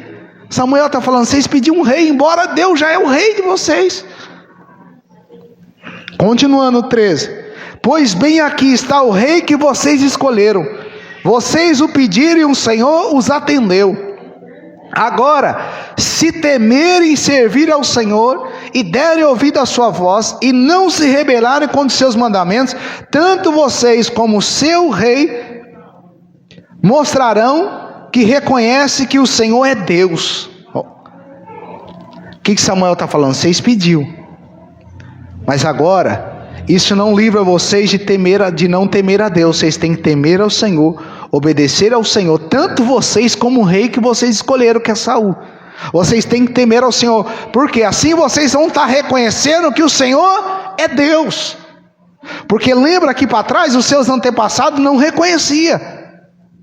Samuel está falando, vocês pediam um rei, embora Deus já é o rei de vocês. Continuando o 13. Pois bem, aqui está o rei que vocês escolheram. Vocês o pediram e o Senhor os atendeu. Agora, se temerem e servir ao Senhor, e derem ouvido à sua voz, e não se rebelarem contra os seus mandamentos, tanto vocês como o seu rei mostrarão que reconhece que o Senhor é Deus. O que Samuel está falando? Vocês pediu, mas agora isso não livra vocês de não temer a Deus. Vocês têm que temer ao Senhor, obedecer ao Senhor, tanto vocês como o rei que vocês escolheram, que é Saul. Vocês têm que temer ao Senhor, porque assim vocês vão estar reconhecendo que o Senhor é Deus. Porque lembra que para trás os seus antepassados não reconhecia.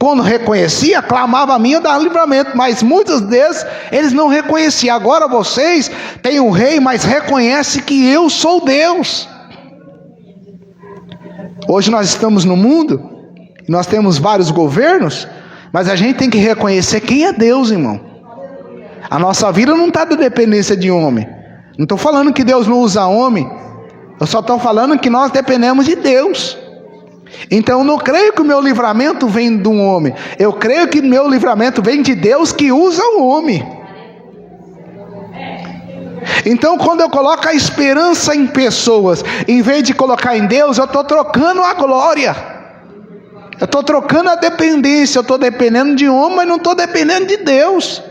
Quando reconhecia, clamava a mim e dava livramento, mas muitos deles eles não reconheciam. Agora vocês têm um rei, mas reconhece que eu sou Deus. Hoje nós estamos no mundo, nós temos vários governos, mas a gente tem que reconhecer quem é Deus, irmão. A nossa vida não está de dependência de homem. Não estou falando que Deus não usa homem, eu só estou falando que nós dependemos de Deus. Então eu não creio que o meu livramento vem de um homem, eu creio que o meu livramento vem de Deus que usa o homem. Então quando eu coloco a esperança em pessoas, em vez de colocar em Deus, eu estou trocando a glória, eu estou trocando a dependência. Eu estou dependendo de homem, mas não estou dependendo de Deus.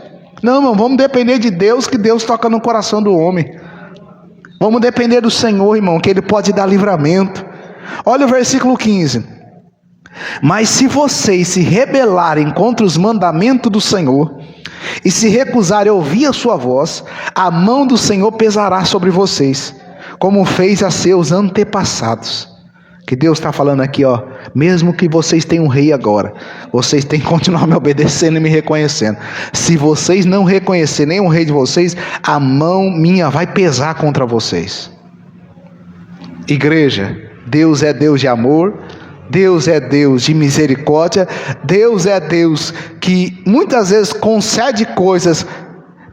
Não, irmão, vamos depender de Deus, que Deus toca no coração do homem. Vamos depender do Senhor, irmão, que Ele pode dar livramento. Olha o versículo 15. Mas se vocês se rebelarem contra os mandamentos do Senhor, e se recusarem a ouvir a sua voz, a mão do Senhor pesará sobre vocês, como fez a seus antepassados. Que Deus está falando aqui, ó, mesmo que vocês tenham um rei agora, vocês têm que continuar me obedecendo e me reconhecendo. Se vocês não reconhecerem nenhum rei de vocês, a mão minha vai pesar contra vocês. Igreja, Deus é Deus de amor, Deus é Deus de misericórdia, Deus é Deus que muitas vezes concede coisas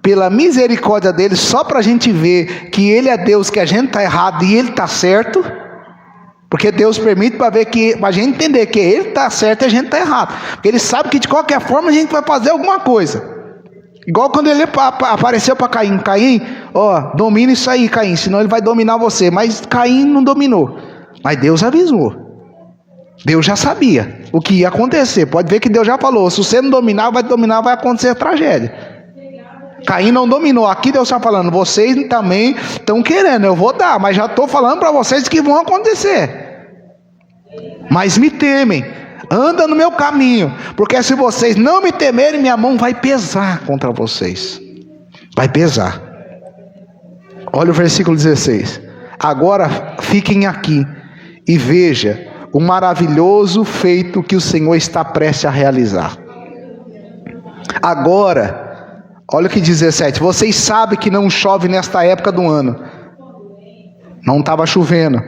pela misericórdia dele, só para a gente ver que Ele é Deus, que a gente está errado e Ele está certo. Porque Deus permite para ver que, para a gente entender que Ele está certo e a gente está errado. Porque Ele sabe que de qualquer forma a gente vai fazer alguma coisa. Igual quando Ele apareceu para Caim. Caim, ó, domina isso aí, Caim, senão Ele vai dominar você. Mas Caim não dominou. Mas Deus avisou. Deus já sabia o que ia acontecer. Pode ver que Deus já falou, se você não dominar, vai acontecer tragédia. Caim não dominou. Aqui Deus está falando, vocês também estão querendo, eu vou dar, mas já estou falando para vocês que vão acontecer. Mas me temem, anda no meu caminho, porque se vocês não me temerem, minha mão vai pesar contra vocês. Vai pesar. Olha o versículo 16. Agora fiquem aqui e veja o maravilhoso feito que o Senhor está prestes a realizar. Agora, olha o que diz 17. Vocês sabem que não chove nesta época do ano. Não estava chovendo.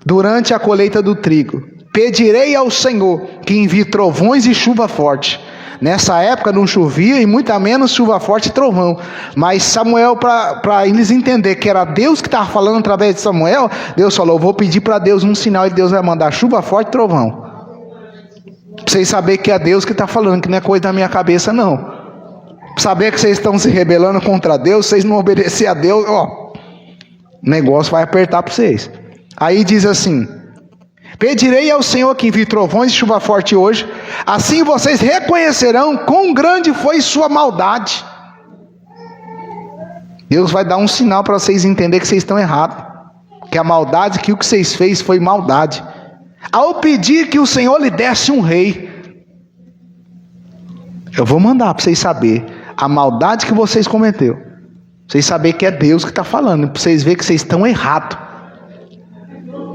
Durante a colheita do trigo, pedirei ao Senhor que envie trovões e chuva forte. Nessa época não chovia e muito menos chuva forte e trovão. Mas Samuel, para eles entenderem que era Deus que estava falando através de Samuel, Deus falou, eu vou pedir para Deus um sinal e Deus vai mandar chuva forte e trovão. Para vocês saberem que é Deus que está falando, que não é coisa da minha cabeça não. Saber que vocês estão se rebelando contra Deus, vocês não obedecer a Deus, ó, O negócio vai apertar para vocês. Aí diz assim: pedirei ao Senhor que envie trovões e chuva forte hoje, assim vocês reconhecerão quão grande foi sua maldade. Deus vai dar um sinal para vocês entenderem que vocês estão errados, que a maldade, que o que vocês fez foi maldade. Ao pedir que o Senhor lhe desse um rei, eu vou mandar para vocês saberem a maldade que vocês cometeu. Vocês saberem que é Deus que está falando, para vocês verem que vocês estão errados.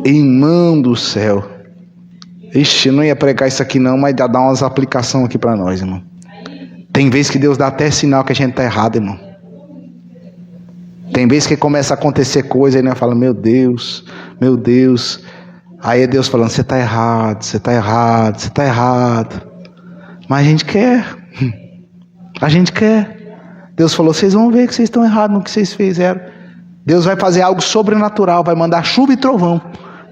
Irmão do céu. Ixi, eu não ia pregar isso aqui não, mas dá umas aplicações aqui para nós, irmão. Tem vezes que Deus dá até sinal que a gente está errado, irmão. Tem vezes que começa a acontecer coisa e nós fala, meu Deus. Aí é Deus falando, você está errado, você está errado, você está errado. Mas a gente quer. Deus falou, vocês vão ver que vocês estão errados no que vocês fizeram. Deus vai fazer algo sobrenatural, vai mandar chuva e trovão.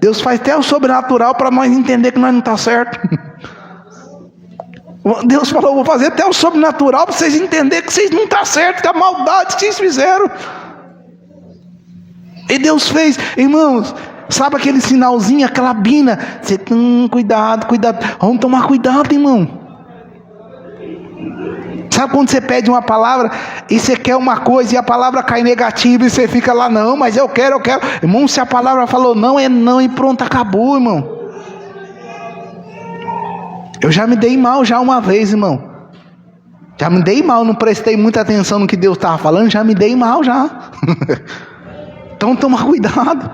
Deus faz até o sobrenatural para nós entender que nós não está certo. Deus falou, vou fazer até o sobrenatural para vocês entenderem que vocês não estão certo, que a maldade que vocês fizeram. E Deus fez, irmãos, sabe aquele sinalzinho, aquela bina? Você cuidado, vamos tomar cuidado, irmão. Sabe quando você pede uma palavra e você quer uma coisa e a palavra cai negativa e você fica lá, não, mas eu quero. Irmão, se a palavra falou não, é não e pronto, acabou, irmão. Eu já me dei mal já uma vez, irmão. Já me dei mal, não prestei muita atenção no que Deus estava falando, já me dei mal já. Então toma cuidado.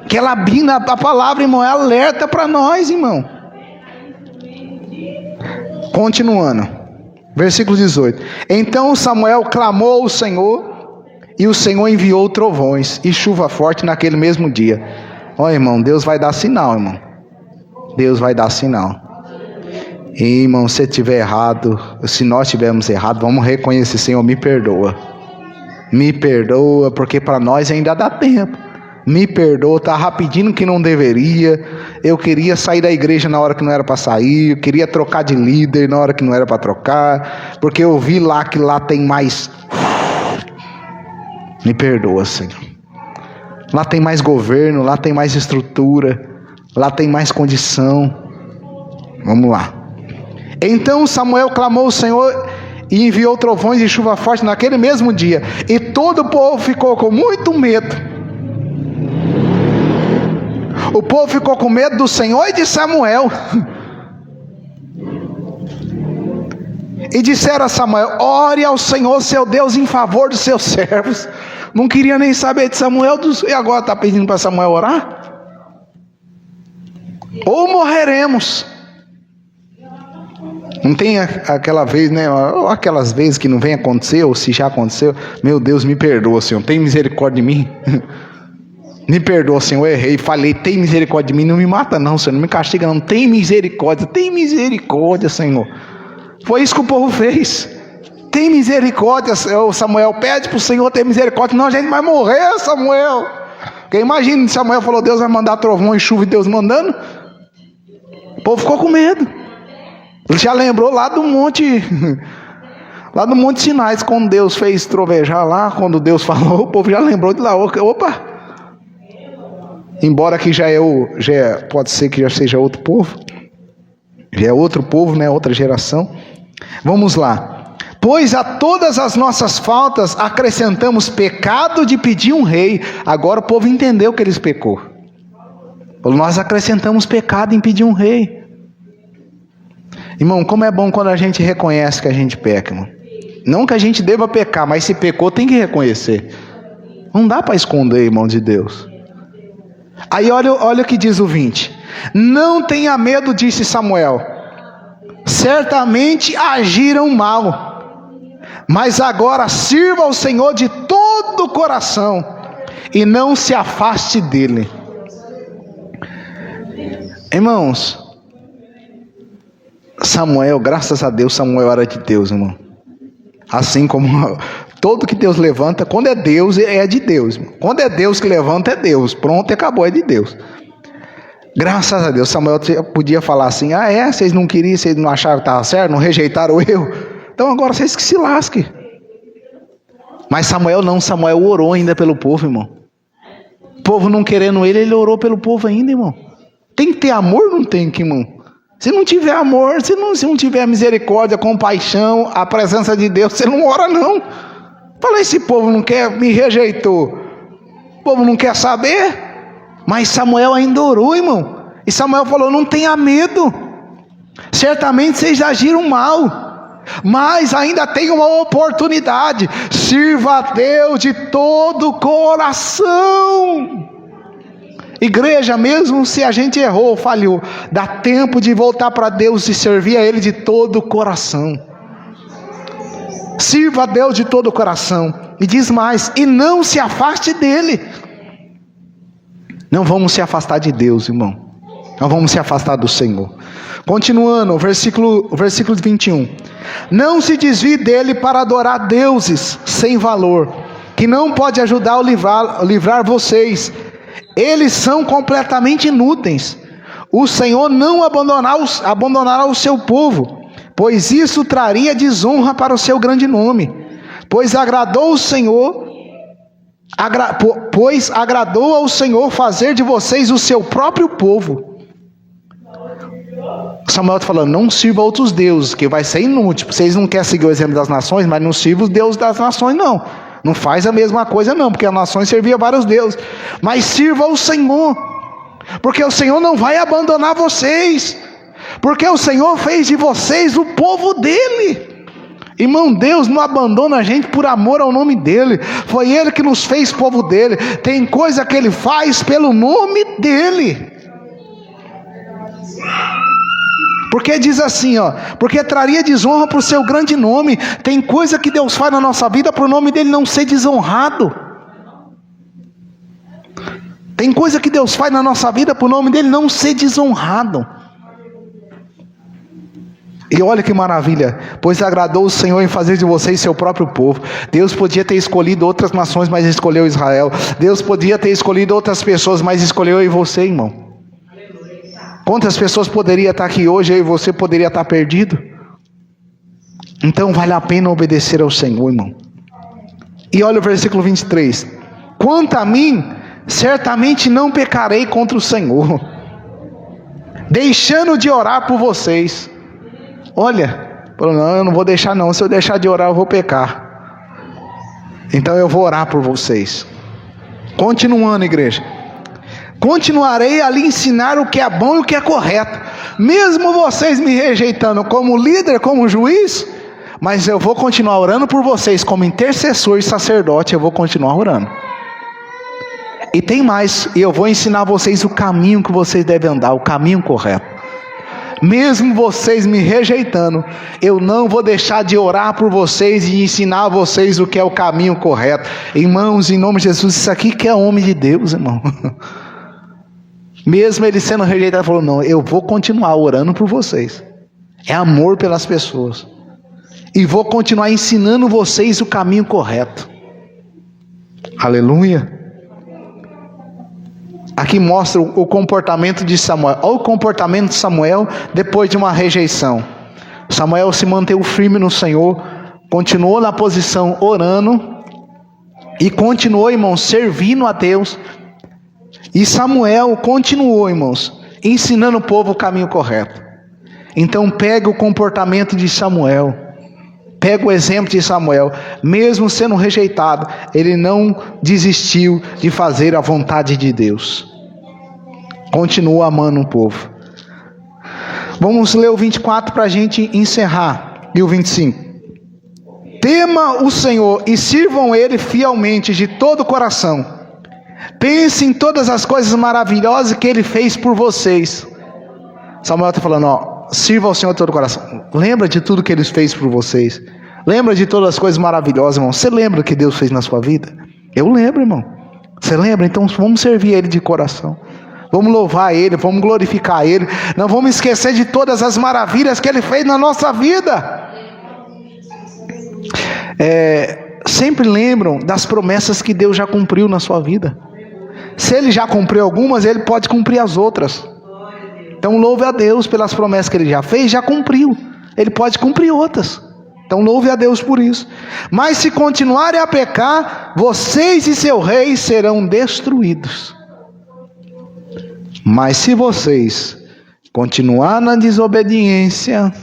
Aquela bina, a palavra, irmão, é alerta para nós, irmão. Continuando. Versículo 18. Então Samuel clamou ao Senhor, e o Senhor enviou trovões e chuva forte naquele mesmo dia. Ó, irmão, Deus vai dar sinal, irmão. Deus vai dar sinal. E, irmão, se tiver errado, se nós tivermos errado, vamos reconhecer, Senhor, me perdoa. Me perdoa, porque para nós ainda dá tempo. Me perdoa, estava pedindo que não deveria. Eu queria sair da igreja na hora que não era para sair. Eu queria trocar de líder na hora que não era para trocar. Porque eu vi lá que lá tem mais. Me perdoa, Senhor. Lá tem mais governo, lá tem mais estrutura, lá tem mais condição. Vamos lá. Então Samuel clamou ao Senhor e enviou trovões e chuva forte naquele mesmo dia. E todo o povo ficou com muito medo. O povo ficou com medo do Senhor e de Samuel. E disseram a Samuel, ore ao Senhor seu Deus em favor dos seus servos. Não queria nem saber de Samuel, e agora está pedindo para Samuel orar? Ou morreremos. Não tem aquela vez, né? Ou aquelas vezes que não vem acontecer, ou se já aconteceu. Meu Deus, me perdoa, Senhor, tem misericórdia de mim. Me perdoa, Senhor, eu errei, falei, tem misericórdia de mim, não me mata não, Senhor, não me castiga não, tem misericórdia, Senhor. Foi isso que o povo fez. Tem misericórdia, Samuel, pede para o Senhor ter misericórdia, senão a gente vai morrer, Samuel. Porque imagina, Samuel falou, Deus vai mandar trovão e chuva, e Deus mandando. O povo ficou com medo. Ele já lembrou lá do monte Sinais, quando Deus fez trovejar lá, quando Deus falou, o povo já lembrou de lá, opa. Embora que pode ser que já seja outro povo, já é outro povo, né? Outra geração. Vamos lá. Pois a todas as nossas faltas acrescentamos pecado de pedir um rei. Agora o povo entendeu que eles pecou. Nós acrescentamos pecado em pedir um rei. Irmão, como é bom quando a gente reconhece que a gente peca, irmão. Não que a gente deva pecar, mas se pecou tem que reconhecer. Não dá para esconder, irmão de Deus. Aí olha o que diz o 20. Não tenha medo, disse Samuel. Certamente agiram mal, mas agora sirva ao Senhor de todo o coração e não se afaste dele. Irmãos, Samuel, graças a Deus, Samuel era de Deus, irmão. Assim como todo que Deus levanta, quando é Deus, é de Deus, irmão. Quando é Deus que levanta, é Deus. Pronto, acabou, é de Deus. Graças a Deus, Samuel podia falar assim, vocês não queriam, vocês não acharam que estava certo, não rejeitaram eu, então agora vocês que se lasquem. Mas Samuel não, Samuel orou ainda pelo povo, irmão. povo não querendo ele orou pelo povo ainda, irmão. Tem que ter amor, não tem que, irmão? Se não tiver amor, se não tiver misericórdia, compaixão, a presença de Deus, você não ora não. Fala, esse povo não quer, me rejeitou. O povo não quer saber. Mas Samuel ainda orou, irmão. E Samuel falou, não tenha medo. Certamente vocês agiram mal, mas ainda tem uma oportunidade. Sirva a Deus de todo o coração. Igreja, mesmo se a gente errou, falhou, dá tempo de voltar para Deus e servir a Ele de todo o coração. Sirva a Deus de todo o coração. E diz mais, e não se afaste dEle. Não vamos se afastar de Deus, irmão. Não vamos se afastar do Senhor. Continuando, versículo 21. Não se desvie dele para adorar deuses sem valor, que não pode ajudar a livrar vocês. Eles são completamente inúteis. O Senhor não abandonará o seu povo, pois isso traria desonra para o seu grande nome. Pois agradou ao Senhor fazer de vocês o seu próprio povo. Samuel está falando, não sirva outros deuses, que vai ser inútil. Vocês não querem seguir o exemplo das nações, mas não sirva os deuses das nações, não. Não faz a mesma coisa, não, porque as nações serviam vários deuses. Mas sirva o Senhor, porque o Senhor não vai abandonar vocês, porque o Senhor fez de vocês o povo dele. Irmão, Deus não abandona a gente por amor ao nome dele. Foi Ele que nos fez povo dele. Tem coisa que Ele faz pelo nome dele. Porque diz assim, ó, porque traria desonra para o seu grande nome. Tem coisa que Deus faz na nossa vida para o nome dele não ser desonrado. Tem coisa que Deus faz na nossa vida para o nome dele não ser desonrado. E olha que maravilha, pois agradou o Senhor em fazer de vocês seu próprio povo. Deus podia ter escolhido outras nações, mas escolheu Israel. Deus podia ter escolhido outras pessoas, mas escolheu eu e você, irmão. Quantas pessoas poderiam estar aqui hoje, eu e você poderia estar perdido? Então vale a pena obedecer ao Senhor, irmão. E olha o versículo 23. Quanto a mim, certamente não pecarei contra o Senhor, deixando de orar por vocês. Olha, não, eu não vou deixar não, se eu deixar de orar eu vou pecar. Então eu vou orar por vocês. Continuando, igreja. Continuarei a lhe ensinar o que é bom e o que é correto, mesmo vocês me rejeitando como líder, como juiz, mas eu vou continuar orando por vocês como intercessor e sacerdote, eu vou continuar orando. E tem mais, eu vou ensinar vocês o caminho que vocês devem andar, o caminho correto. Mesmo vocês me rejeitando, eu não vou deixar de orar por vocês e ensinar a vocês o que é o caminho correto. Irmãos, em nome de Jesus, isso aqui que é homem de Deus, irmão. Mesmo ele sendo rejeitado, ele falou, não, eu vou continuar orando por vocês. É amor pelas pessoas. E vou continuar ensinando vocês o caminho correto. Aleluia. Aqui mostra o comportamento de Samuel. Olha o comportamento de Samuel depois de uma rejeição. Samuel se manteve firme no Senhor, continuou na posição orando e continuou, irmãos, servindo a Deus. E Samuel continuou, irmãos, ensinando o povo o caminho correto. Então pega o comportamento de Samuel, pega o exemplo de Samuel. Mesmo sendo rejeitado, ele não desistiu de fazer a vontade de Deus. Continua amando o povo. Vamos ler o 24 para a gente encerrar. E o 25. Tema o Senhor e sirvam Ele fielmente de todo o coração. Pense em todas as coisas maravilhosas que Ele fez por vocês. Samuel está falando, ó, sirva ao Senhor de todo o coração. Lembra de tudo que Ele fez por vocês. Lembra de todas as coisas maravilhosas, irmão. Você lembra o que Deus fez na sua vida? Eu lembro, irmão. Você lembra? Então vamos servir Ele de coração. Vamos louvar Ele, vamos glorificar Ele. Não vamos esquecer de todas as maravilhas que Ele fez na nossa vida. Sempre lembram das promessas que Deus já cumpriu na sua vida. Se Ele já cumpriu algumas, Ele pode cumprir as outras. Então louve a Deus pelas promessas que Ele já fez, já cumpriu. Ele pode cumprir outras. Então louve a Deus por isso. Mas se continuarem a pecar, vocês e seu rei serão destruídos. Mas se vocês continuar na desobediência,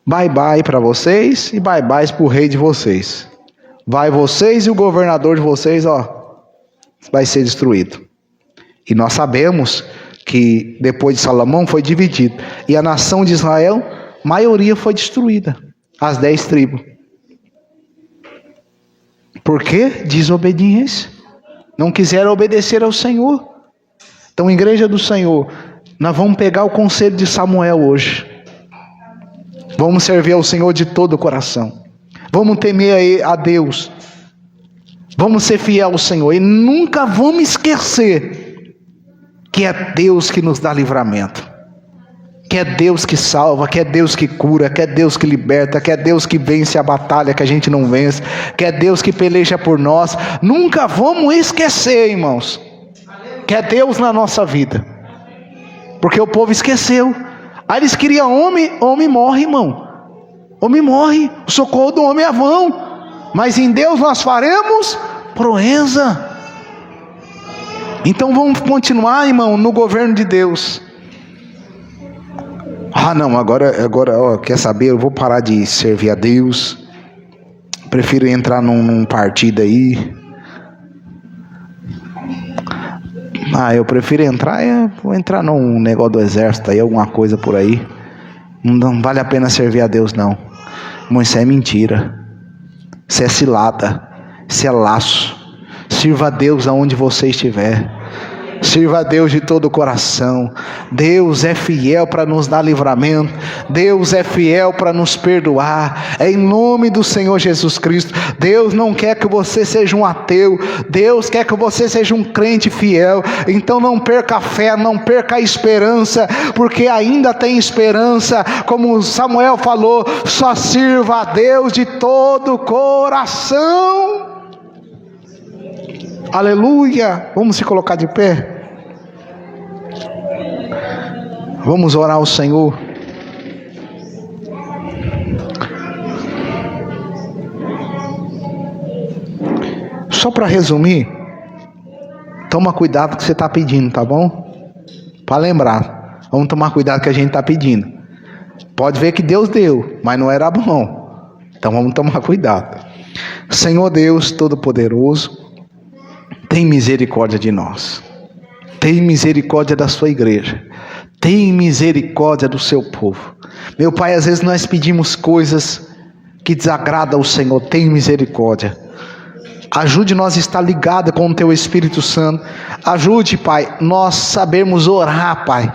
bye bye para vocês e bye bye para o rei de vocês. Vai vocês e o governador de vocês, vai ser destruído. E nós sabemos que depois de Salomão foi dividido. E a nação de Israel, maioria foi destruída. As 10 tribos. Por quê? Desobediência. Não quiseram obedecer ao Senhor. Então, igreja do Senhor, nós vamos pegar o conselho de Samuel hoje. Vamos servir ao Senhor de todo o coração. Vamos temer a Deus. Vamos ser fiel ao Senhor. E nunca vamos esquecer que é Deus que nos dá livramento. Que é Deus que salva, que é Deus que cura, que é Deus que liberta, que é Deus que vence a batalha que a gente não vence, que é Deus que peleja por nós. Nunca vamos esquecer, irmãos, que é Deus na nossa vida. Porque o povo esqueceu. Aí eles queriam homem morre, irmão. Homem morre, o socorro do homem é vão. Mas em Deus nós faremos proeza. Então vamos continuar, irmão, no governo de Deus. Não, agora, quer saber? Eu vou parar de servir a Deus. Prefiro entrar num partido aí. Eu prefiro vou entrar num negócio do exército aí, alguma coisa por aí. Não vale a pena servir a Deus, não. Isso é mentira. Isso é cilada. Isso é laço. Sirva a Deus aonde você estiver. Sirva a Deus de todo o coração. Deus é fiel para nos dar livramento. Deus é fiel para nos perdoar. É em nome do Senhor Jesus Cristo. Deus não quer que você seja um ateu. Deus quer que você seja um crente fiel. Então não perca a fé, não perca a esperança, porque ainda tem esperança. Como Samuel falou, só sirva a Deus de todo o coração. Aleluia. Vamos se colocar de pé. Vamos orar ao Senhor. Só para resumir, toma cuidado com o que você está pedindo, tá bom? Para lembrar, vamos tomar cuidado com o que a gente está pedindo. Pode ver que Deus deu, mas não era bom. Então vamos tomar cuidado. Senhor Deus Todo-Poderoso, tem misericórdia de nós. Tem misericórdia da sua igreja. Tem misericórdia do seu povo. Meu Pai, às vezes nós pedimos coisas que desagradam ao Senhor. Tem misericórdia. Ajude nós a estar ligados com o Teu Espírito Santo. Ajude, Pai, nós sabermos orar, Pai.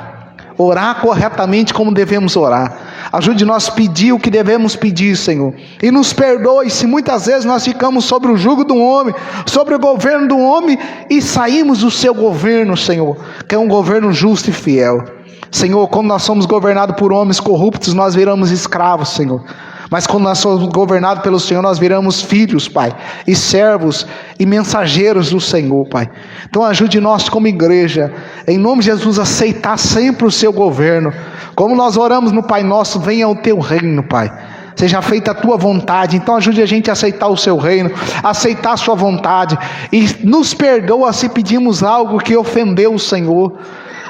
Orar corretamente como devemos orar. Ajude nós a pedir o que devemos pedir, Senhor. E nos perdoe se muitas vezes nós ficamos sobre o jugo do homem, sobre o governo do homem, e saímos do Seu governo, Senhor, que é um governo justo e fiel. Senhor, quando nós somos governados por homens corruptos, nós viramos escravos, Senhor. Mas quando nós somos governados pelo Senhor, nós viramos filhos, Pai, e servos e mensageiros do Senhor, Pai. Então ajude nós como igreja, em nome de Jesus, a aceitar sempre o Seu governo. Como nós oramos no Pai Nosso, venha o Teu reino, Pai. Seja feita a Tua vontade. Então ajude a gente a aceitar o Seu reino, a aceitar a Sua vontade. E nos perdoa se pedimos algo que ofendeu o Senhor.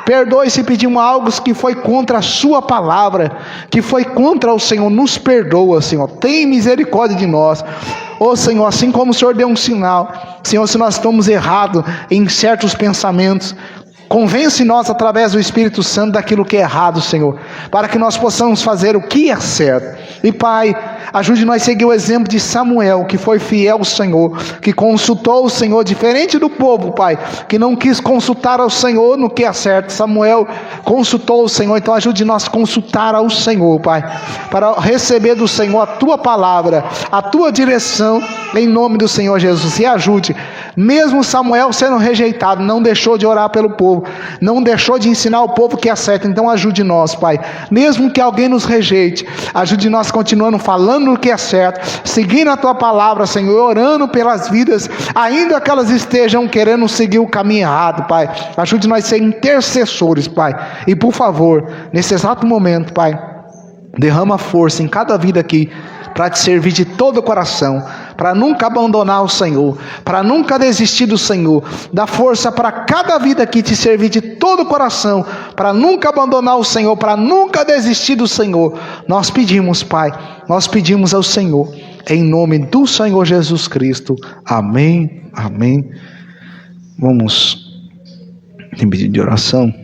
Perdoe se pedimos algo que foi contra a Sua palavra, que foi contra o Senhor. Nos perdoa, Senhor. Tem misericórdia de nós. Senhor, assim como o Senhor deu um sinal, Senhor, se nós estamos errados em certos pensamentos, convence nós através do Espírito Santo daquilo que é errado, Senhor, para que nós possamos fazer o que é certo. E Pai, ajude nós a seguir o exemplo de Samuel, que foi fiel ao Senhor, que consultou o Senhor, diferente do povo, Pai, que não quis consultar ao Senhor no que é certo. Samuel consultou o Senhor. Então ajude nós a consultar ao Senhor, Pai, para receber do Senhor a Tua palavra, a Tua direção, em nome do Senhor Jesus. E ajude, mesmo Samuel sendo rejeitado, não deixou de orar pelo povo, não deixou de ensinar o povo que é certo. Então ajude nós, Pai, mesmo que alguém nos rejeite, ajude nós continuando falando o que é certo, seguindo a Tua palavra, Senhor, orando pelas vidas, ainda que elas estejam querendo seguir o caminho errado, Pai. Ajude nós a ser intercessores, Pai. E por favor, nesse exato momento, Pai, derrama força em cada vida aqui, para Te servir de todo o coração, para nunca abandonar o Senhor, para nunca desistir do Senhor. Dá força para cada vida aqui te servir de todo o coração, para nunca abandonar o Senhor, para nunca desistir do Senhor. Nós pedimos, Pai, nós pedimos ao Senhor, em nome do Senhor Jesus Cristo. Amém, amém. Vamos em pedido de oração.